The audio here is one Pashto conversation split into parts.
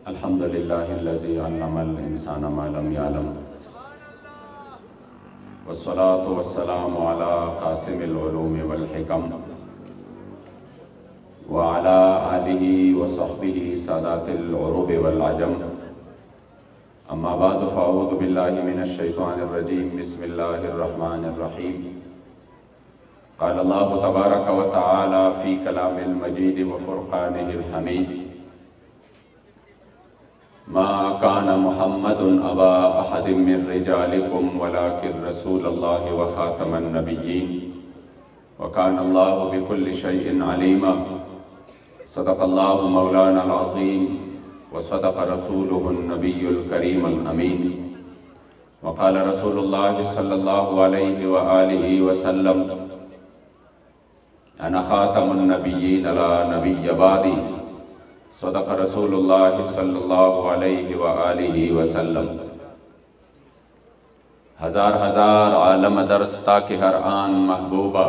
अल्हम्दुलिल्लाहिल्लज़ी अल्लमल इंसाना मा लम यअलम वस्सलातु वस्सलामु अला कासिमिल उलूमि वल हिकम व अला आलिहि व सहबिहि सादातिल उरूबि वल अजम। अम्मा बाद फ़अऊज़ु बिल्लाहि मिनश शैतानिर रजीम। बिस्मिल्लाहिर रहमानिर रहीम। क़ाल अल्लाहु तबारक व तआला फ़ी कलामिल मजीद व फ़ुरक़ानिहिल हमीद। मा कान मुहम्मदुन अबा अहदिम मिन रिजालिकुम वलाकिन रसूलल्लाहि व ख़ातमन नबिय्यीन व कान अल्लाहु बिकुल्लि शैइन अलीमा। सदक़ल्लाहु मौलानल अज़ीम व सदक़ रसूलुहुन नबियुल करीमुल अमीन। व क़ाल रसूलुल्लाहि सल्लल्लाहु अलैहि व आलिहि व सल्लम अना ख़ातमुन नबिय्यीन ला नबिय्य बादी। सदक़ रसूलुल्लाहि सल्लल्लाहु अलैहि व आलिहि व सल्लम। हजार हजार आलम दरस्ता के हर आन महबूबा,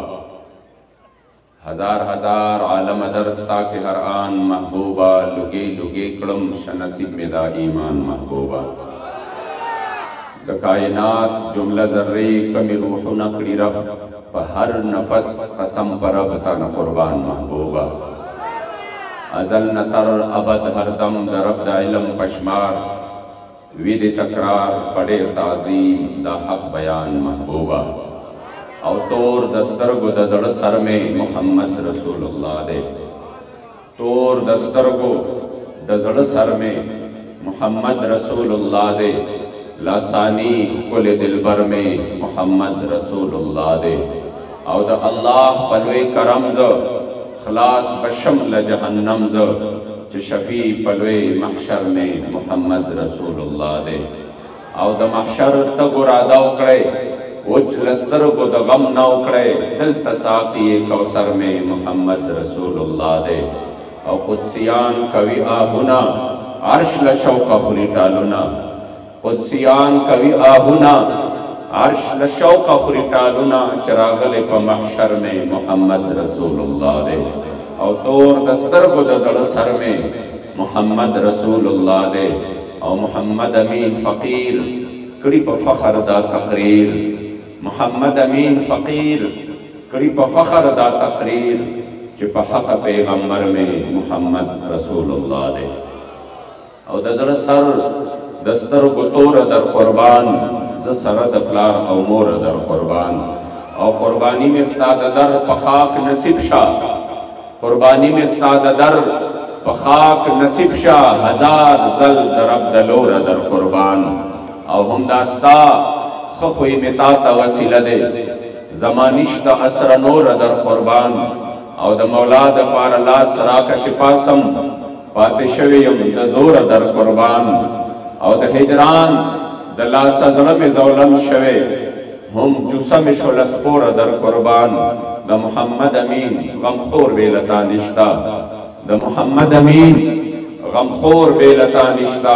हजार हजार आलम दरस्ता के हर आन महबूबा। लुगे लुगे कड़म शनसीब में दा ईमान महबूबा। द कायनात जुमला ज़र्रे कमी रूह नकड़ी रह हर नफस कसम पर अबता न कुर्बान महबूबा। अजल न तर अबद हर दम दरब द इलम पशमार विद तकरार बड़े ताज़ीम दा हक बयान महबूबा। अवतोर दस्तर गो दजड़ सर में मोहम्मद रसूलुल्लाह दे। तोर दस्तर गो दजड़ सर में मोहम्मद रसूलुल्लाह दे। लासानी कुल दिलबर में मोहम्मद रसूलुल्लाह दे। और द अल्लाह पलवे करम ज़ खलास बशमल जहन्नम ज़ च शफी पलवे महशर में मोहम्मद रसूलुल्लाह दे। और द महशर तगुरादा उकड़े उच लस्तर को द गम न उकड़े दिल तसाक़ी कौसर में मोहम्मद रसूलुल्लाह दे। और कुदसियान कवि आहुना अर्श लशौक़ खुरी टालुना। कुदसियान कवि आहुना अर्श लशौक़ खुरी टालुना। चरागले प महशर में मोहम्मद रसूलुल्लाह दे। और तोर दस्तर को दजड़ सर में मोहम्मद रसूलुल्लाह दे। और मोहम्मद अमीन फ़कीर कड़ी प फ़ख्र दा तक़रीर। मोहम्मद अमीन फ़कीर कड़ी प फ़ख्र दा तक़रीर च प हक़ पैगम्बर में मोहम्मद रसूलुल्लाह दे। और दजड़ सर दस्तर को तोर दर कुर्बान ज सरद प्लार और मोर दर कुर्बान। और कुर्बानी में स्ताद दर पखाक नसीब शाह। कुर्बानी में स्ताद दर पखाक नसीब शाह। हजार जल दरब दलोर दर कुर्बान। और हम दास्ता खुई मिता वसीला दे जमानिश्ता असर नूर दर कुर्बान। और द मौलाद पार ला सराक चिपासम पाते शवियम द जोर दर कुर्बान। और द हिजरान द ला सजल में ज़ौलम शवे हम जुसम शुलस्पोर दर कुर्बान। द मोहम्मद अमीन गमखोर बेलता निश्ता। द मोहम्मद अमीन गमखोर बेलता निश्ता।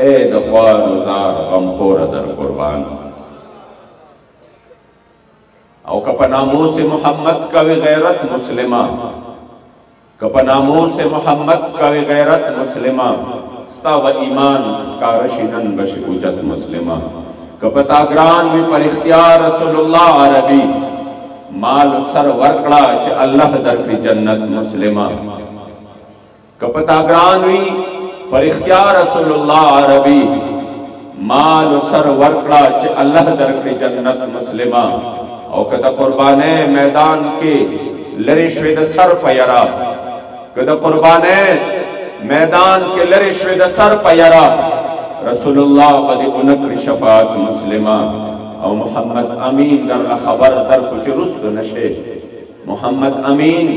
ए द ख्वार ज़ार गमखोर दर कुर्बान। और कपनामों से मोहम्मद का गैरत मुस्लिमा। कपनामों से मोहम्मद का गैरत मुस्लिमा। स्ता व ईमान कारशिनन बश उजत मुस्लिमा। कपताग्रान में पर इख्तियार रसूलुल्लाह अरबी। माल सर वर्कड़ा च अल्लाह दर की जन्नत मुस्लिमा। कपताग्रान हुई पर इख्तियार रसूलुल्लाह अरबी। माल सर वर्कड़ा च अल्लाह दर की जन्नत मुस्लिमा। और कदा कुर्बाने मैदान के लरिश्वेद सर पयरा। कदा कुर्बाने मैदान के लरिश्वेद सर पयरा। रसूलुल्लाह बदी उनक्र शफात मुस्लिमा। और मोहम्मद अमीन दर खबर दर कुछ रुस्त नशे। मोहम्मद अमीन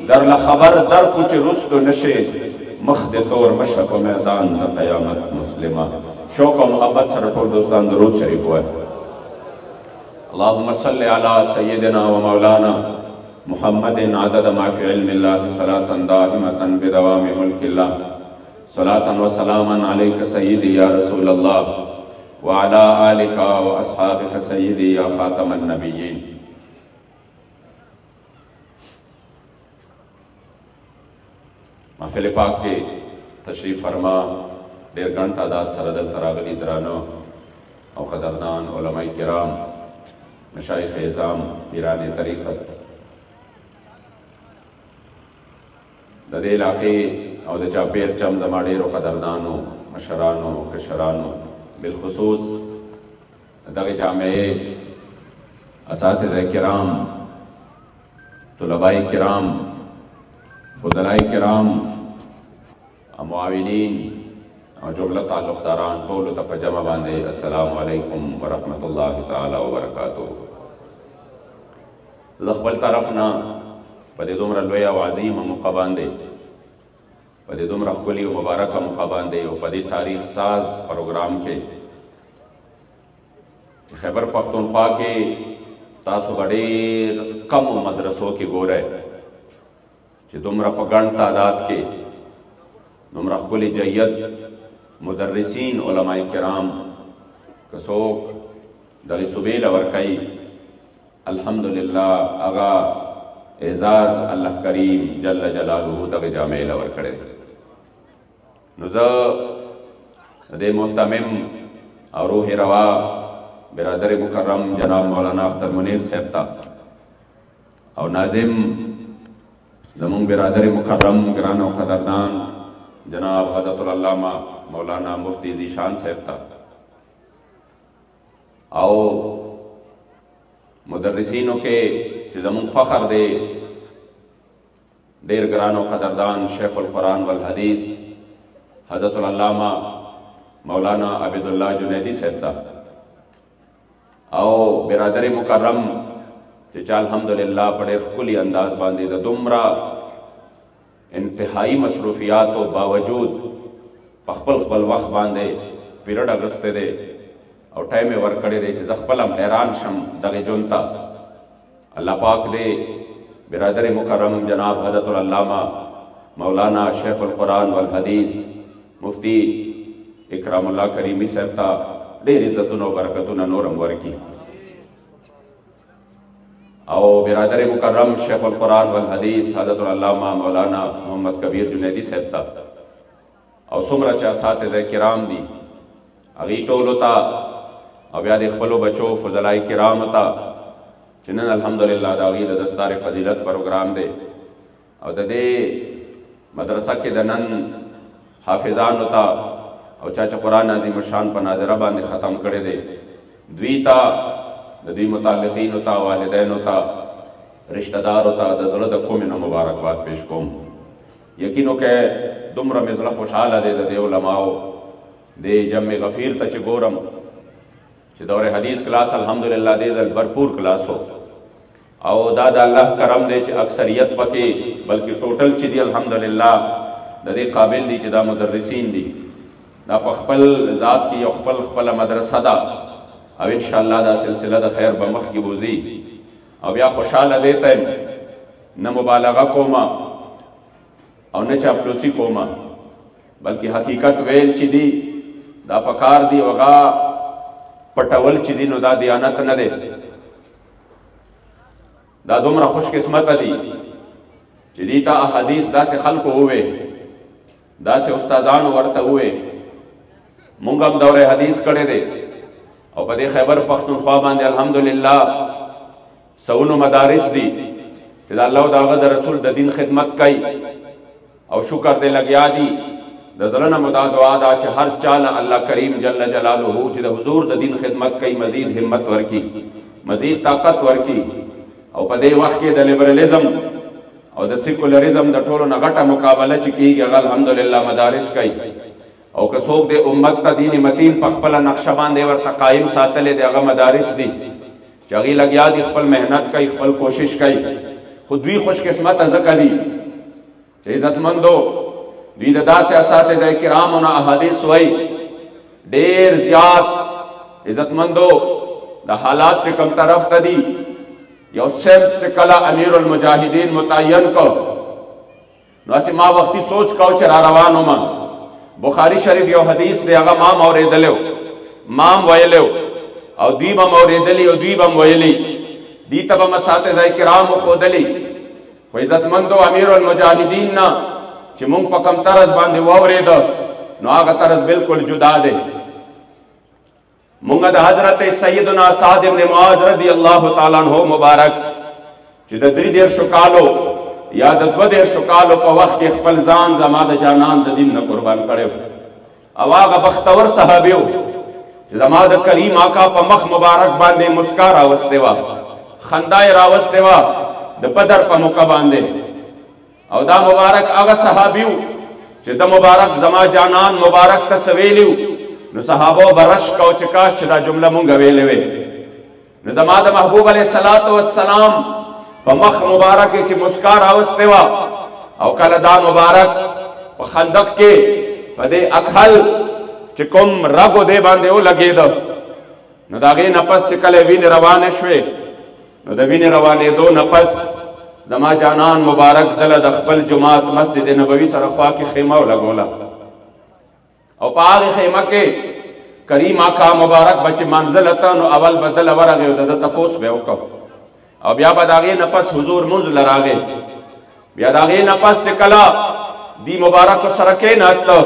दर खबर दर कुछ रुस्त नशे। मख्द तौर मशरक़ मैदान द क़यामत मुस्लिमा। शौक़ मोहब्बत सर ठोल दोस्तान दरूद शरीफ हुआ। अल्लाहुम्मा सल्लि अला सय्यिदिना व मौलाना मुहम्मदिन अदद मा फ़ी इल्मिल्लाह सलातन दाइमतन बिदवामि मुल्किल्लाह। सलातन व सलामन अलैका सय्यिदी या रसूलल्लाह व अला आलिका व अस्हाबिका सय्यिदी या ख़ातमन नबिय्यीन। महफ़िल पाक के तशरीफ़ फरमा ډېر ګڼ تعداد سره دلته راغلي درانه او قدردان علماء کرام، مشایخ اعظام، پیران طریقت، د دې علاقې او د چاپېر چم زما ډېرو قدردانو، مشرانو، کشرانو، بالخصوص دغې جامعې اساتذه کرام، طلباء کرام، فضلاء کرام، معاونین او جمله تعلقداران ټولو ته په جمع باندې السلام علیکم ورحمت الله تعالی وبرکاتو. زه خپل طرف نه په دې دومره لویه او عظیمه موقع باندې، په دې دومره ښکلي او مبارکه موقع باندې او په دې تاریخ ساز پروګرام کې خیبر پښتونخوا کې تاسو به ډېر کمو مدرسو کې ګورئ چې دومره په ګڼ تعداد کې دومره ښکلي جید مدرسین علماء کرام که څوک دغې صوبې له ورکوي، الحمدلله هغه اعزاز الله کریم جل جلاله دغې جامعې له ورکړی دی. نو زه د دې محتمم او روح روا برادر مکرم جناب مولانا اختر منیر صاحب ته او ناظم زمونږ برادر مکرم ګران او قدردان جناب حضرت العلامہ مولانا مفتی ذیشان صاحب ته او مدرسینو کې چې زمونږ فخر دی ډېر ګران او قدردان شیخ القرآن والحدیث حضرت العلامہ مولانا عبداللہ جنیدی صاحب ته او برادر مکرم چې چا الحمدلله په ډېر ښکلي انداز باندې د دومره انتهایی مصروفیاتو باوجود په خپل وخت باندې پیریډ اغوستی دی او ټایم یې ورکړی دی چې زه خپل هم حیران شم دغې ژوند ته. الله پاک دې برادر مکرم جناب حضرت العلامہ مولانا شیخ القرآن والحدیث مفتی اکرام الله کریمی صاحب ته ډېر عزتونه او برکتونه نور هم ورکړي او برادر مکرم شیخ القرآن والحدیث حضرت العلامہ مولانا محمد کبیر جنیدی صاحب ته او څومره چې اساتذه کرام دي هغې ټولو ته او بیا د خپلو بچو فضلای کرامو ته چې نن الحمدلله د هغې د دستار فضیلت پروګرام دی او د دې مدرسه کې د نن حافظانو ته او چا چې قرآن عظیم الشان په ناظره باندې ختم کړی دی دوی ته د دوی متعلقینو ته والدینو ته رشتہ دارو ته د زړه د کومې نه مبارکباد پیش کوم. یقین وکړئ دومره مې زړه خوشحاله دی د دې علماو د جمع غفیر ته چې ګورم چې دور حدیث کلاس الحمدلله دې ځل بھرپور کلاس ہو او دا د الله کرم دی چې اکثریت پکې بلکې ټوټل چې دی الحمدلله د دې قابل دي چې دا مدرسین دي دا په خپل ذات کې یو خپل مدرسه ده او انشاءالله دا سلسله د خیر به مخکې بوځي او بیا خوشحاله دی ته نه مبالغه کومه او نه چاپلوسي کومه بلکې حقیقت ویل چې دی دا پکار دی وغا پټول چې دی نو دا دیانت نه دی. دا دومره خوش قسمته دي چې دې ته احادیث داسې خلکو ووې داسې استادانو ورته ووې مونږ هم دوره حدیث کړی دی او په دې خیبر پښتونخوا باندې الحمدلله سونو مدارس دي چې د الله او د هغه د رسول د دین خدمت کوي او شکر دې لګیا دي د زړه نه مو دا دعا ده چې هر چا له الله کریم جل جلاله چې د حضور د دین خدمت کوي مزید همت ورکي مزید طاقت ورکي او په دې وخت کې د لیبرالزم او د سیکولرزم د ټولو نه غټه مقابله چې کېږي هغه الحمدلله مدارس کوي او که څوک د امت ته دین متین په خپله نقشه باندې ورته قایم ساتلی دی هغه مدارس دي چې هغې لګیا دي خپل محنت کوي خپل کوشش کوي خو دوی خوش قسمته ځکه دي چې عزتمندو دوی د داسې اساتذه کرامو نه احادیث وایي ډېر زیات عزتمندو د حالات چې کوم طرف ته دي یو سمت چې کله امیر المجاهدین متعین کو نو هسې ما وختي سوچ کو چې را روان وم بخاری شریف یو حدیث دی هغه ما هم اورېدلی ما هم ویلی او دوی به م اورېدلي او دوی به م ویلي دوی ته به م اساتذه کرامو ښودلي خو عزتمندو امیر المجاهدین نه چې مونږ په کم طرز باندې واورېده نو هغه طرز بالکل جدا دی مونږ د حضرت سیدنا سعد بن معاذ رضی الله تعالی عنہ مبارک چې د 33 کالو یا د 32 کالو په وخت کې خپل ځان زما د جانان د دین نه قربان کړو او هغه بختور صحابي و چې زما د کریم آقا په مخ مبارک باندې مسکا راوستې وه خندا یې راوستې وه د بدر په موقع باندې او دا مبارک هغه صحابي و چې د مبارک زما جانان مبارک ته څه ویلي و نو صحابو به رش کو چې کاش چې دا جمله مونږ ویلې وې نو زما د محبوب علیه الصلاة والسلام په مخ مبارک چې مسکا راوستې وه او کله دا مبارک په خندق کې په دې اکحل چې کوم رګو دې باندې ولګېده نو د هغې نه پس چې کله وینې روانې شوې نو د وینې روانېدو نه پس زما جانان مبارک دله د خپل جماعت مسجد نبوي سره خوا کې خیمه ولګوله او په هغې خیمه کې کریم آقا مبارک به چې منزل ته نو اول به دله ورغې او د ده تپوس به وکړو او بیا به د هغې نه پس حضور مونځ له راغې بیا د هغې نه پس چې کله دی مبارک سره کېناسته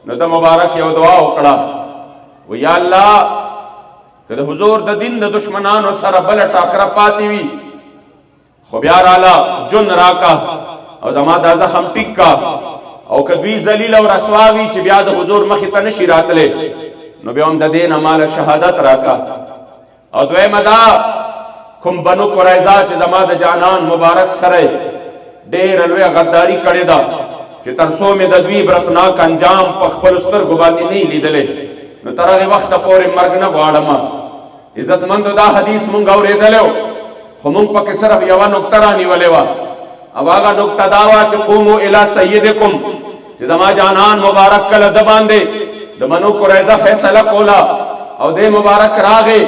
نو د مبارک یو دعا وکړه و یا الله که د حضور د دین د دشمنانو سره بله ټاکره پاتې وي خو بیا راله جون راکا او زما دا زخم ټیک کا او که دوی ذلیل او رسوا وي چې بیا د حضور مخې ته نشي راتلی نو بیا هم د دې نه ماله شهادت راکا او دویمه دا کوم بنو قریظه چې زما د جانان مبارک سره ډېره لویه غداري کړې ده چې تر څو مې د دوی عبرتناک انجام په خپلو سترګو باندې نه یې لیدلی نو تر هغې وخته پورې مرګ نه غواړم عزتمندو دا حدیث مونږ اورېدلی و خو مونږ پکې صرف یوه نکته رانیولې وه او هغه نکته دا وه چې قومو الی سیدکم چې زما جانان مبارک کله ده باندې د بنو قریظه فیصله کوله او دې مبارک راغې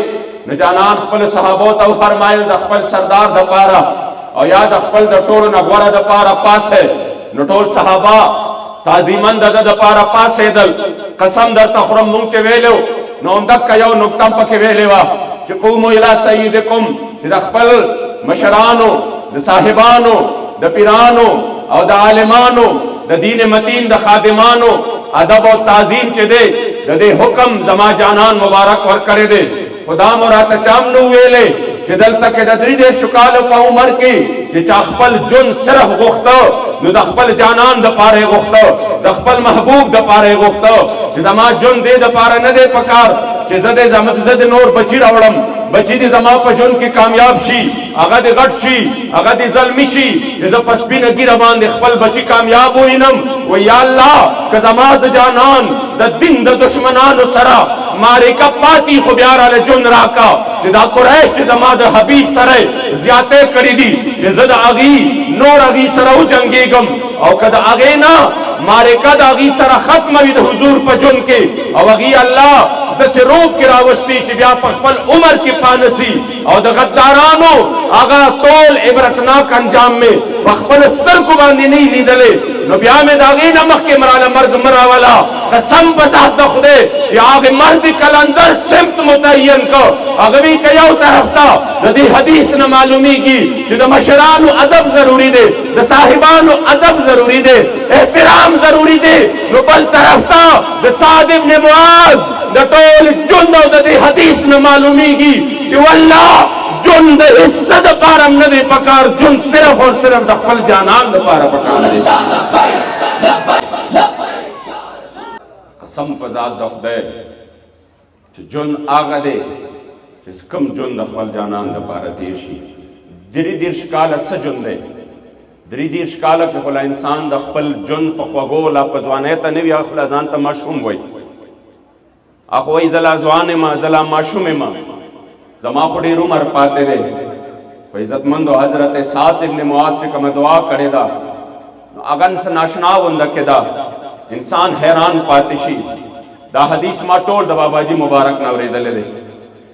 نو جانان خپل صحابو ته وفرمایل د خپل سردار دپاره او یا د خپل د ټولو نه غوره دپاره پاسئ نو ټول صحابه تعظیمن د ده دپاره پاڅېدل قسم درته خورم مونږ چې ویلو نو همدکه یو نکته هم پکې ویلې وه چې قومو الی سیدکم چې د خپل مشرانو د صاحبانو د پیرانو او د عالمانو د دین متین د خادمانو ادب او تعظیم چې دی د دې حکم زما جانان مبارک ورکړی دی خدا مو راته چا هم نه ویلې چې دلته کې د 33 کالو په عمر کې چې چا خپل ژوند صرف غوښته نو د خپل جانان دپاره یې غوښته د خپل محبوب دپاره یې غوښته چې زما ژوند دې دپاره نه دی پکار چې زه د نور بچي راوړم بچي دې زما په ژوند کې کامیاب شي هغه دې غټ شي هغه دې زلمي شي چې زه په سپینه ږیره باندې خپل بچي کامیاب ووینم و یا الله که زما د جانان د دین د دشمنانو سره معرکه پاتې خو بیا راله ژوند راکا چې دا قریش چې زما د حبیب سره زیاتې کړي دي چې زه د هغې نور هغې سره وجنګېږم او که د هغې نه معرکه د هغې سره ختمه وي د حضور په ژوند کې او هغې الله داسې روب کې راوستي چې بیا په خپل عمر کې پانسي او د غدارانو هغه ټول عبرتناک انجام مې په خپل سترګو باندې نه یې لیدلی نو بیا مې د هغې نه مخکې مراله مرګ مه راوله قسم په ذات د خدای چې هغې مرد کلندر سمت متعین که هغه وي که یو طرف ته د دې حدیث نه معلومیږي چې د مشرانو ادب ضروري دی د صاحبانو ادب ضروري دی احترام ضروري دی نو بل طرف ته د سعد ابن معاذ د ټول ژوند او د دې حدیث نه معلومیږي چې والله ژوند د حصه دپاره هم نه دی پکار ژوند صرف اور صرف د خپل جانان دپاره پکار دی قسم په ذات د خدای چې ژوند هغه دی چې کوم ژوند د خپل جانان دپاره تېر شي 33 کاله څه ژوند دی 33 کاله کې خو لا انسان د خپل ژوند په خوږو لا په ځوانۍ ته نه وي هغه خو لا ځان ته ماشوم وایي هغه وایي زه لا ځوان یم زه لا ماشوم یم زما خو ډېر عمر پاتې دی په عزتمندو حضرت سعد ابن معاذ چې کومه دعا کړې ده نو هغه ناشنا غونده کې ده انسان حیران پاتې شي دا حدیث ما ټول د باباجي مبارک نه اورېدلی دی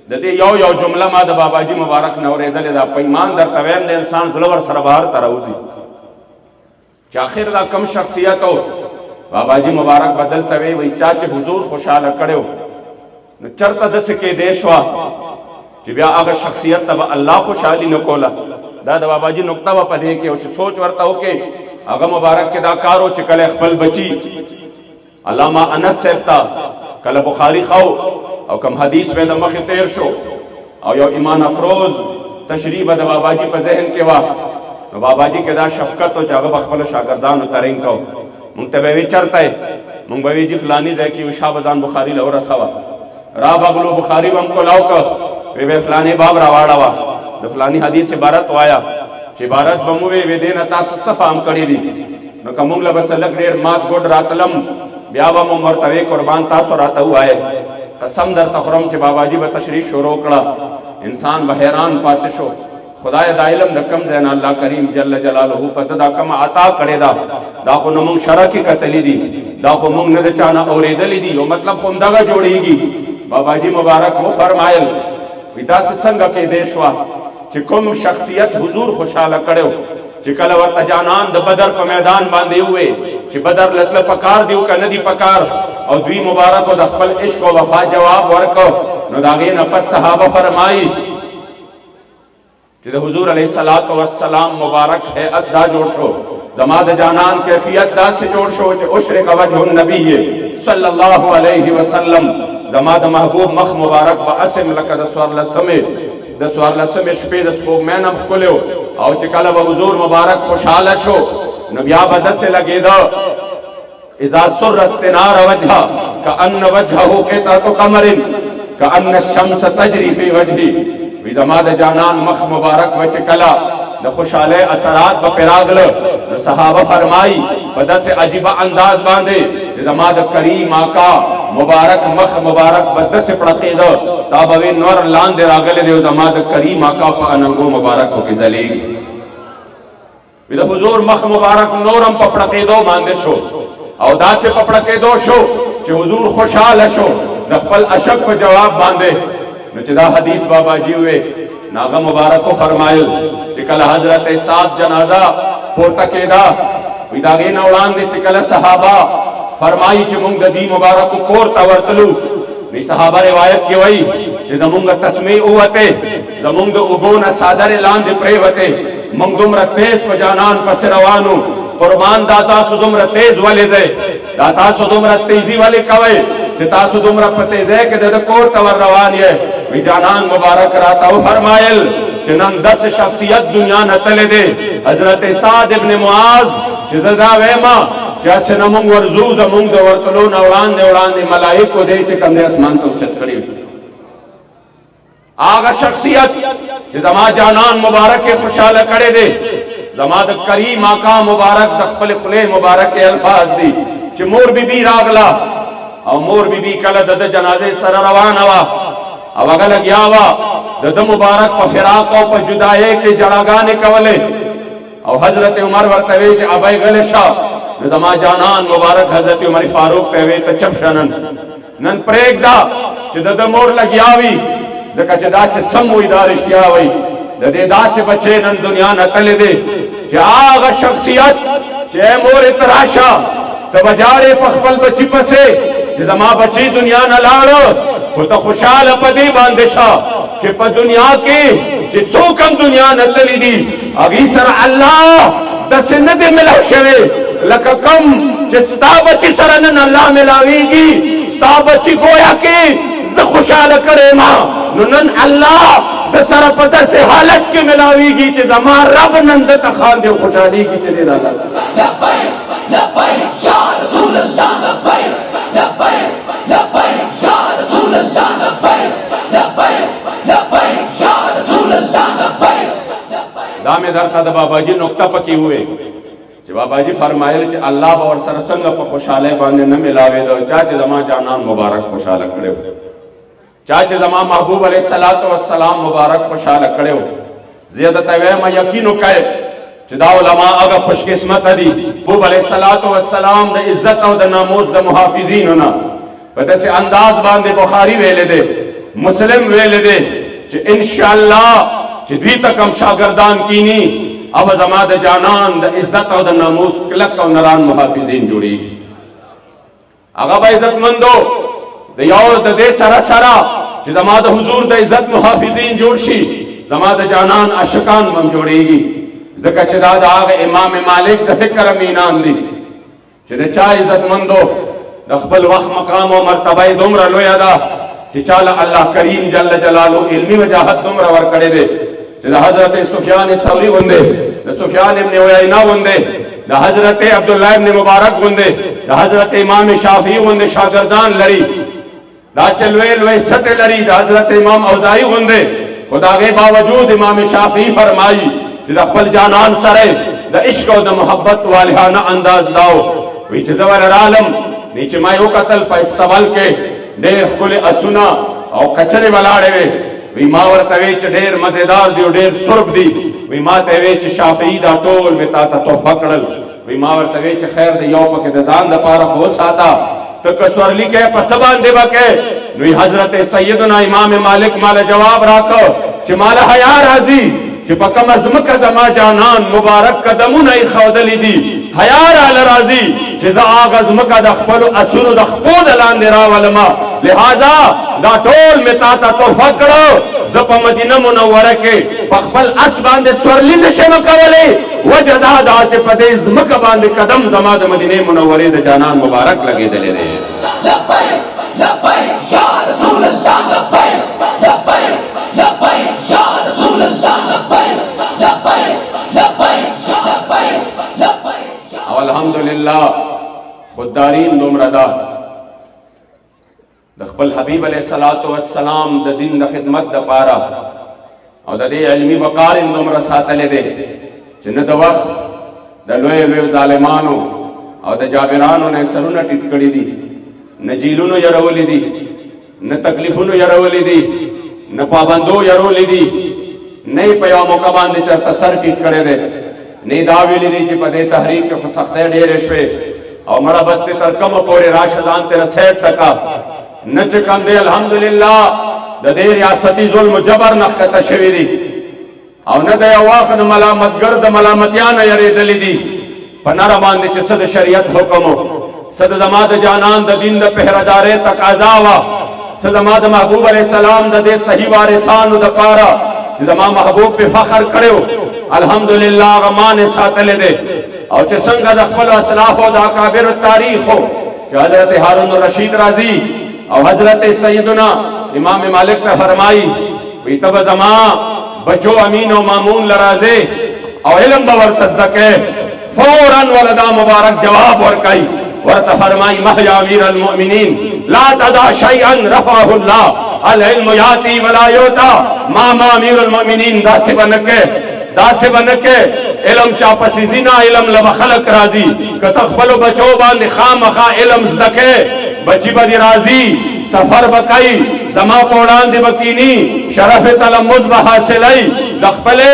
د دې یو جمله ما د باباجي مبارک نه اورېدلې ده په ایمان درته ویم د انسان زړه ورسره بهر ته راوځي چې آخر دا کم شخصیت و باباجي مبارک به دلته وی چا چې حضور خوشحاله کړی و نو چرته داسې کېدی شوه چې بیا هغه شخصیت ته به الله خوشحالي نه کوله دا د باباجي نقطه وه په دې کې او چې سوچ ورته وکړې هغه مبارک کې دا کار و چې کله خپل بچي अल्लामा अनस साहब ता कल बुखारी खाओ और कम हदीस में द मख तेर शो और यो ईमान अफरोज तशरीफ द बाबाजी पर जहन के वा बाबाजी के दा शफकत और जाग बखल शागिर्दान उतरें को मुंतबे चरता है मुंबई जी फलानी जै की शाहबाजान बुखारी लौरा सवा रा बगलो बुखारी हमको लाओ का वे फलाने बाब रवाड़ा वा द फलानी हदीस इबारत आया इबारत बमुवे वे देन अता सफा हम कड़ी दी न कमुंगला बसलक देर मात गोड रातलम ब्यावा मो मरतवे कुर्बान तासो राता हुआ है कसम दर तखरम चे बाबाजी ब तशरीफ शुरू कड़ा इंसान बहरान पातिशो खुदाय दाइलम दकम जैन अल्लाह करीम जल्ल जलालहू पतदा कम अता करेदा दाखो नमुंग शरा की कतली दी दाखो मुंग न चाना औरेदली दी वो मतलब खुमदागा जोड़ेगी बाबाजी मुबारक वो फरमायल विदा से संग के देशवा चिकुम शख्सियत हुजूर खुशाला कड़ो चिकल वक्त जानान द बदर को मैदान बांधे हुए चि बदर लतल पकार दियो का नदी पकार और द्वी मुबारक और दखल इश्क और वफा जवाब वर्को न दागे न पस सहाबा फरमाई जिद हुजूर अलैहिस्सलातु वस्सलाम मुबारक है अद्दा जोड़शो जमाद जानान कैफियत दा से जोड़शो च उशरे का वजह नबी सल्लल्लाहु अलैहि वसल्लम जमाद महबूब मख मुबारक व असम लकद स्वरल समेत द स्वरल समेत शपे द स्पोक मैनम खुलो और चिकल व हुजूर मुबारक खुशहाल शो नबिया बद से लगे दो इज़ा सुरस्तिनार वजहा का अन्न वजहहु के तो कमरिन का अन्न शम्स तजरी फी वजही वी जमाद जानान मख मुबारक व चिकला द खुशाले असरात व फिरागल द सहाबा फरमाई बद से अजीबा अंदाज बांधे जमाद करीम आका मुबारक मख मुबारक बद से पड़ते दो ताबवे नूर लान दे रागले दे जमाद करीम आका प अनंगो मुबारक हो के जलेगी विद हुजूर मख मुबारक नूरम पपड़ते दो मांदे शो और दा से पपड़ते दो शो कि हुजूर खुशहाल शो नफल अशक को जवाब बांधे नचदा हदीस बाबा जी हुए नागा मुबारक को फरमायल चिकल हजरत सात जनाजा पोता केदा विदागे नौलान दे चिकल सहाबा फरमाई कि मुंग दी मुबारक को कोर तवरतलू नी सहाबा रिवायत के वही कि जमुंग तस्मी उवते जमुंग उगोन सादर लान दे प्रेवते मंगुम रतेस पजानान पसरवानु कुर्बान दाता सुदुमर तेज वाले जे दाता सुदुमर तेजी वाले कवे चिता सुदुमर पतेजे के दद कोर तवर रवान है वी जानान मुबारक राता वो फरमायल जिनन 10 शख्सियत दुनिया न तले दे हजरत साद इब्न मुआज जिज़ा वेमा जैसे नमुंग वरजू जमुंग दे वर्तलो नवलान दे मलाइक को दे चे कंधे आसमान से उच्चत करी आगा शख्सियत जमा जानान मुबारक के खुशाल करे दे जमाद करीम आका मुबारक दखल खुले मुबारक के अल्फाज दी च मोर बीबी रागला और मोर बीबी कल दद जनाजे सर रवान हवा अब अगल गयावा दद मुबारक प फिराक प जुदाए के जड़ागाने कवले और हजरत उमर वर्तवे च अबय गलेशा जमा जानान मुबारक हजरत उमर फारूक तवे त चपशनन नन प्रेगदा च दद मोर लगियावी जका चदा च सम इदारिश यावी ददे दा से बचे नन दुनिया न तले दे जाग शख्सियत जे मोर तराशा त बजारे पखपल बची पसे जमा बची दुनिया न लाड़ो वो तो खुशहाल पदी बांदेशा कि प दुनिया के जे सोकम दुनिया न तली दी अगी सर अल्लाह दस न दे मिला शवे लक कम जे स्ता बची सर न अल्लाह मिलावेगी स्ता बची गोया के ज खुशहाल करे मां नन अल्लाह दसर पदर से हालत के मिलावेगी जे जमा रब नंद तखान दे खुशहाली की चले दादा लब्बैक लब्बैक या रसूल अल्लाह लब्बैक लब्बैक लब्बैक या रसूल अल्लाह लब्बैक लब्बैक लब्बैक या रसूल अल्लाह लब्बैक दामे दरता द बाबाजी नुक्ता पकी हुए जे बाबाजी फरमायल कि अल्लाह और सरसंग प खुशहाले बांधे न मिलावे दो चाचे जमा जानान मुबारक खुशहाल करे चाचे जमा महबूब अलैहिस्सलातु वस्सलाम मुबारक खुशहाल करे ज़ियादत वे म यकीन करे जिदा उलमा अगर खुशकिस्मत दी महबूब अलैहिस्सलातु वस्सलाम द इज्जत और द नामूस द मुहाफिजीन होना बता से अंदाज बांधे बुखारी वेले दे मुस्लिम वेले दे कि इंशाअल्लाह कि भी तक हम शागिर्दान कीनी अब जमा द जानान द इज्जत और द नामूस क्लक और नरान मुहाफिजीन जुड़ी अगा बा इज्जत मंदो द यार द दे सरा सरा कि जमा द हुजूर द इज्जत मुहाफिजीन जोड़शी जमा द जानान अशकान मम जोड़ेगी जका चदा आग इमाम मालिक द फिक्र मीनान दी चदे चा इज्जत मंदो د خپل وخت مقام او مرتبه دومره لویه ده چې چاله الله کریم جل جلاله علمي وجاهت دومره ورکړی دی چې د حضرت سفیان ثوری غوندې د سفیان ابن عیینه غوندې د حضرت عبدالله ابن مبارک غوندې د حضرت امام شافعي غوندې شاګردان لري داسې لوی لوی سطح لري د حضرت امام اوزاعي غوندې خو د هغې باوجود امام شافعي فرمایي چې د خپل جانان سره د عشق او د محبت والهانه انداز داو وی چې زه ور رالم نی چې ما یې وکتل په استول کې ډېر ښکلې اسونه او کچرې ولاړې وې وی ما ورته وی چې ډېر مزېدار دي او ډېر سرب دي وی ما ته وی چې شافعي دا ټول مې تا ته تحفه کړل وی ما ورته وی چې خیر دی یو پکې د ځان دپاره خو وساته ته که سورلي کې په څه باندې به کې نو حضرت سیدنا امام مالک ماله جواب راکړ چې ماله حیا راځي چې په کومه ځمکه زما جانان مبارک قدمونه یې ښودلي دي حیا راله راځي چې زه هغه ځمکه د خپلو اسونو د خپو د لاندې راولمه لہذا دا ټول مې تا ته تحفه کړو زه په مدینه منوره کې په خپل اس باندې سورلي نشم کولی وجه دا ده چې په دې ځمکه باندې قدم زما د مدینې منورې د جانان مبارک لګېدلی دی لبیک لبیک یا رسول الله لبیک لبیک لبیک یا رسول الله لبیک لبیک لبیک لبیک لبیک او الحمدلله خوددارین دومره ده د خپل حبیب علیه السلام د دین د خدمت دپاره او د دې علمي وقار یې دومره ساتلی دی چې نه د وخت د لویو لویو ظالمانو او د جابرانو نه سرونه ټیټ کړي دي نه جیلونو یرولی دي نه تکلیفونو یرولی دي نه پابندو یرولی دي نه یې په یوه موقع باندې چېرته سر ټیټ کړی دی نه یې دا ویلي دي چې په دې تحریک کې خو سختۍ ډېرې شوې او مړه بس دې تر کومه پورې راشه ځان تېره سیټ ټکه نه چې کوم دی الحمدلله د دې ریاستي ظلم و جبر نه ښکته شوي دي او نه د یو وخت د ملامتګر د ملامتیا نه یېرېدلي دي په نره باندې چې څه د شریعت حکم و څه د زما د جانان د دین د پهردارۍ تقاضا وه څه زما د محبوب علیه السلام د دې صحیح وارثانو دپاره چې زما محبوب پې فخر کړی و الحمدلله هغه مان یې ساتلی دی او چې څنګه د خپلو اسلافو د اکابرو تاریخو چې حضرت هارون الرشید راځي او حضرت سیدنا امام مالک ته فرمایي وی ته به زما بچو امین او مامون لرازې او علم به ورته زده کوې فوراً ولدا مبارک جواب ورکوي ورته فرمایي محیا امیر المؤمنین لا تدع شیئا رفعه الله العلم یاتی ولا یوتا ما امیر المؤمنین داسې به نه کوې داسې به نه کوې علم چاپسې ځي نه علم له به خلک راځي که ته خپلو بچو باندې خامخا علم زده کوې بچی به دې راځي سفر به کوي زما په وړاندې به کیني شرف تلمذ به حاصلی د خپلې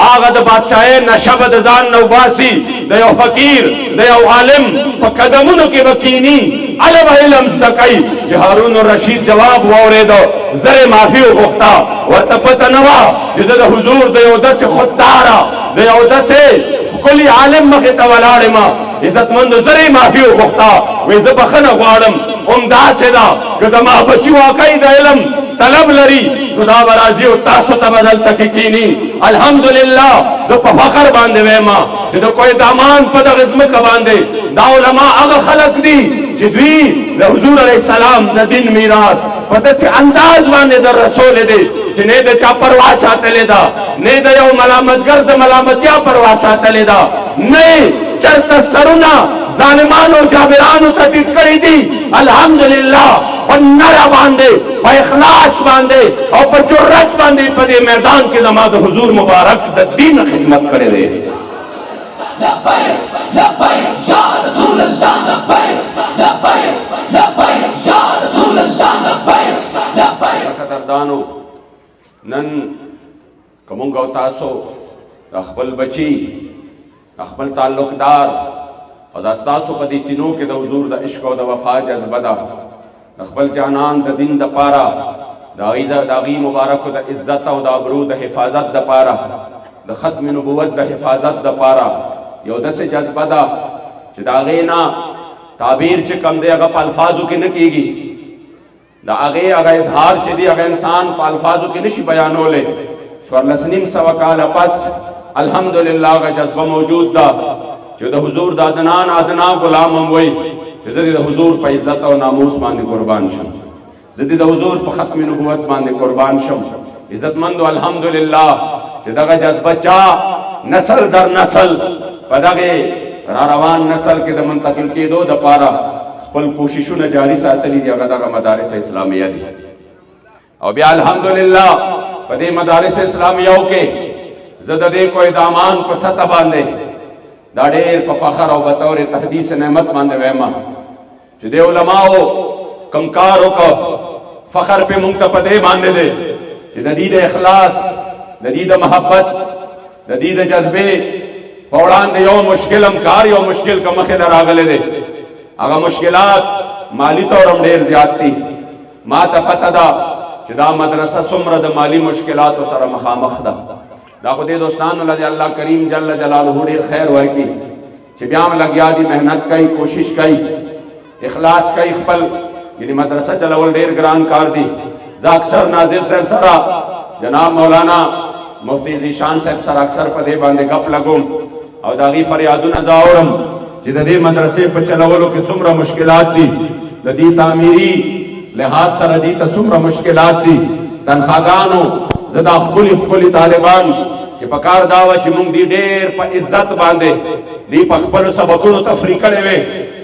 هغه د بادشاهۍ نشه به د ځان نه وباسي د یو فقیر د یو عالم په قدمونو کې به کیني هله به علم زده کوي چې هارون الرشید جواب واورېده زر یې معافي وغوښته ورته پته نه وه چې زه د حضور د یو داسې خودداره د یو داسې ښکلي عالم مخې ته ولاړ یم عزتمندو زر یې معافي وغوښته وایي زه بخښنه غواړم همداسې ده که زما بچي واقعي د علم طلب لري نو دا به راځي او تاسو ته به دلته کې کښېني الحمدلله زه په فخر باندې وایم چې د کوی دامان په دغه ځمکه باندې دا علما هغه خلک دي چې دوی د حضور علیه السلام د دین میراث په داسې انداز باندې در رسولی دی چې نه د چا پروا ساتلې ده نه د یو ملامتګر د ملامتیا پروا ساتلې ده نه چرته سرونه ظالمانو جابرانو ته ټیټ کړي دي الحمدلله په نره باندې په اخلاص باندې او په جرأت باندې په دې میدان کې زما د حضور مبارک د دین خدمت کړی دی لبیک لبیک یا رسول الله لبیک لبیک لبیک یا رسول الله لبیک لبیک قدردانو نن که موږ او تاسو د خپل بچي خپل تعلقدار او دا ستاسو په دې سینو کې د حضور د عشق او د وفا جذبه ده د خپل جانان د دین دپاره د هغې مبارکو د عزت او د ابرو د حفاظت دپاره د ختم نبوت د حفاظت دپاره یو داسې جذبه ده چې د هغې نه تعبیر چې کم دی هغه په الفاظو کې نه کېږي د هغې هغه اظهار چې دی هغه انسان په الفاظو کې نشي بیانولی 1400 کاله پس الحمدلله هغه جذبه موجود ده چې د حضور د ادنا غلام هم وایي چې زه د حضور په عزت او ناموس باندې قربان شم، زه د حضور په ختم نبوت باندې قربان شم. عزتمندو الحمدلله چې دغه جذبه چا نسل در نسل په دغه را روان نسل کې د منتقل کېدو دپاره خپل کوششونه جاری ساتلي دي، هغه دغه مدارس اسلامیه دي. او بیا الحمدلله په دې مدارس اسلامیو کې زه د دې کوهدامان په سطح باندې دا ډېر په فخر او بطور تحدیث نعمت باندې وایم چې د علماو کوم کار وکړ فخر په مونږ ته په دې باندې دی چې د دې د اخلاص، د دې د محبت، د دې د جذبې په وړاندې یو مشکل کار، یو مشکل که مخې ته راغلی دی. هغه مشکلات مالی طور هم ډېر زیات دي. ما ته پته ده چې دا مدرسه څومره د مالی مشکلاتو سره مخامخ ده. دا خو دې دوستانو له الله کریم جل جلاله ډېر خیر ورکړي چې بیا هم لګیا دي، محنت کوي، کوشش کوي، اخلاص کوي خپل. یعنی مدرسه چلول ډېر ګران کار دی. زه اکثر ناظر صاحب سره جناب مولانا مفتی ذیشان صاحب سره اکثر په دې باندې گپ لګوم او د هغې فریادونه زه اورم چې د دې مدرسې په چلولو کې څومره مشکلات دي، د دې تعمیري لحاظ سره دې ته څومره مشکلات دي. تنخواګانو زه دا ښکلي طالبان چې په کار دا وه چې موږ دې ډېر په عزت باندې دې په خپلو سبقونو تفریح کړې وې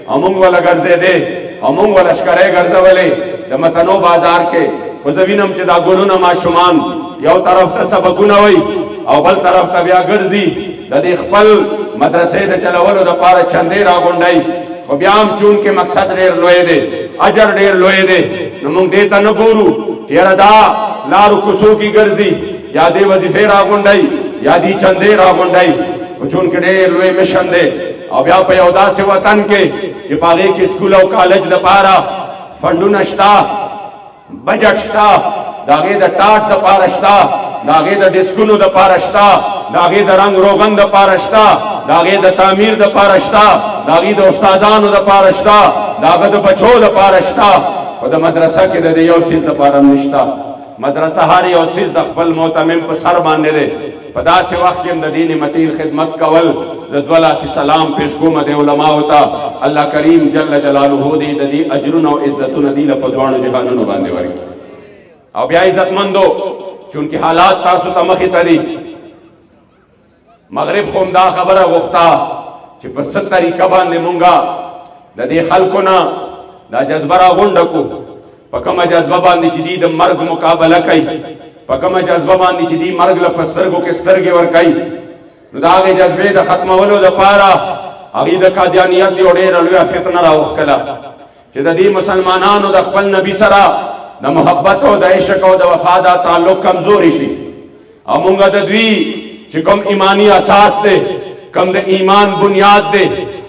او موږ وله ګرځېدې او موږ وله ښکرۍ ګرځولې د متنو بازار کې. خو زه وینم چې دا ګلونه ماشومان یو طرف ته سبقونه وی او بل طرف ته بیا ګرځي د دې خپل مدرسې د چلولو دپاره چندې راغونډوي. خو بیا هم چونکې مقصد ډېر لوی دی، اجر ډېر لوی دی، نو موږ دې ته نه ګورو چې یاره دا لارو کوڅو کې ګرځي یا دې وظیفې راغونډوي یا دې چندې راغونډوي. خو چونکې ډېر لوی مشن دی او بیا په یو داسې وطن کې چې په هغې کې سکول او کالج دپاره فنډونه شته، بجټ شته، د هغې د ټاټ دپاره شته، د هغې د ډسکونو دپاره شته، د هغې د رنګ روغن دپاره شته، د هغې د تعمیر دپاره شته، د هغې د استادانو دپاره شته، د هغه د بچو دپاره شته. خو د مدرسه کې د دې یو څیز دپاره هم نشته. مدرسه هر یو څیز د خپل معتمم په سر باندې دی. په داسې وخت کې هم د دین متین خدمت کول د دوه لاسې سلام پیش کوم د علماو ته. الله کریم جل جلاله دې د دې اجرونه او عزتونه دې له په دواړو جهانونو باندې ورکړي. او بیا عزتمندو چونکې حالات تاسو ته مخې ته دي، مغرب خو هم دا خبره غوښته چې په څه طریقه باندې مونږه د دې خلکو نه دا جذبه راغونډه کړو، په کومه جذبه باندې چې دوی د مرګ مقابله کوي، په کومه جذبه باندې چې دوی مرګ له په سترګو کې سترګې ورکوي. نو د هغې جذبې د ختمولو دپاره هغې د قادیانیت یو ډېره لویه فتنه راوښکله چې د دې مسلمانانو د خپل نبي سره د محبت او د عشق او د وفا دا تعلق کمزوري شي او مونږ د دوی چې کوم ایمانی اساس دی، کوم د ایمان بنیاد دی،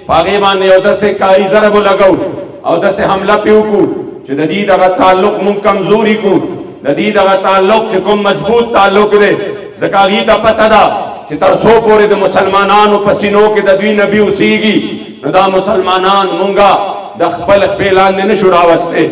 په هغې باندې یو داسې کاري ضرب ولګو او داسې حمله پې وکړو چې د دې دغه تعلق مونږ کمزوري کړو، د دې دغه تعلق چې کوم مضبوط تعلق دی. ځکه هغې ته پته ده چې تر څو پورې د مسلمانانو په سینو کې د دوی نبي اوسېږي نو دا مسلمانان مونږه د خپل خپې لاندې نه شو راوستی،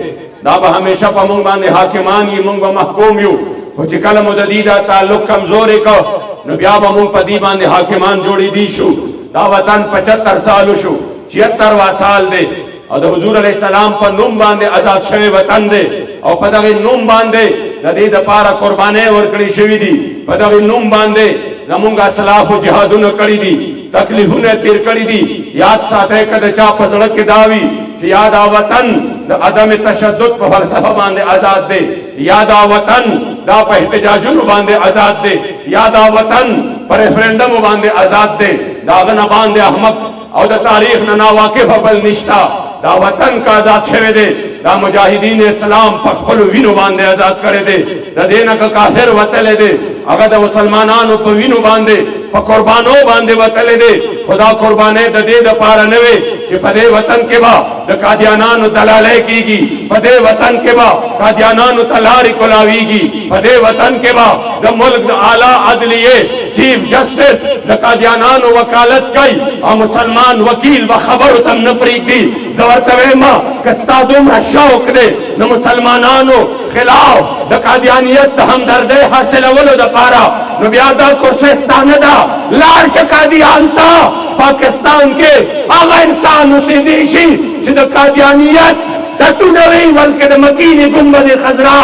دا به همیشه په مونږ باندې حاکمان یي، مونږ به محکوم یو. خو چې کله مو د دې دا تعلق کمزوری کو نو بیا به مونږ په دې باندې حاکمان جوړېدی شو. دا وطن 75 سالو شو، 76 سال دی او د حضور علیه السلام په نوم باندې آزاد شوی وطن دی او په دغې نوم باندې د دې دپاره قربانۍ ورکړې شوي دي، په دغې نوم باندې زمونږ اسلافو جهادونه کړي دي، تکلیفونه تیر کړي دي. یاد ساتئ که د چا په زړه کې دا وي چې یا دا وطن د عدم تشدد په فلسفه باندې آزاد دی، یا دا وطن دا په احتجاجونو باندې آزاد دی، یا دا وطن په ریفرنډم باندې آزاد دی، د هغه نه باندې احمق او د تاریخ نه ناواقفه بل نشته. دا وطن که آزاد شوی دی دا مجاهدین اسلام په خپلو وینو باندې آزاد کړی دی. د دې نه که کافر وتلی دی هغه د مسلمانانو په وینو باندې په قربانو باندې وتلی دی. خدا قربانۍ د دې دپاره نه وي چې په دې وطن کې به د قادیانانو دلالۍ کېږي، په دې وطن کې به قادیانانو ته لارې کلاویږي، په دې وطن کې به د ملک د اعلی عدلیې چیف جسټس د قادیانانو وکالت کوي او مسلمان وکیل به خبرو ته هم نه پرېږدي. زه ورته وایم که ستا دومره شوق دی د مسلمانانو خلاف د قادیانیت د همدردۍ حاصلولو دپاره نو بیا دا کرسۍ ستا نه ده، لاړ شه قادیان ته. پاکستان کې هغه انسان اوسېدی شي چې د قادیانیت د ټونوي بلکې د مکین ګنبد خضرا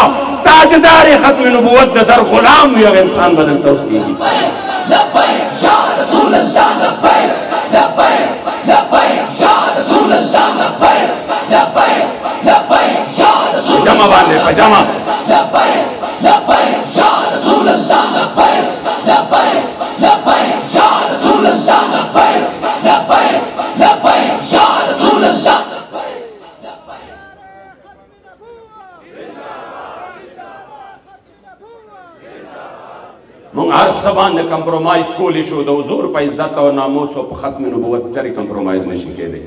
تاجدار ختم نبوت د در غلام وي هغه انسان بدل توسکیږي لبیک یا رسول اللہ لبیک لبیک لبیک یا رسول اللہ لبیک لبیک لبیک یا رسول اللہ پجامہ باندھے پجامہ لبیک لبیک یا رسول اللہ لبیک لبیک لبیک یا رسول اللہ لبیک لبیک لبیک یا رسول اللہ مونږ هر څه باندې کمپرومایز کولی شو د حضور په عزت او ناموس او په ختم نبوت چرې کمپرومایز نشي کېدی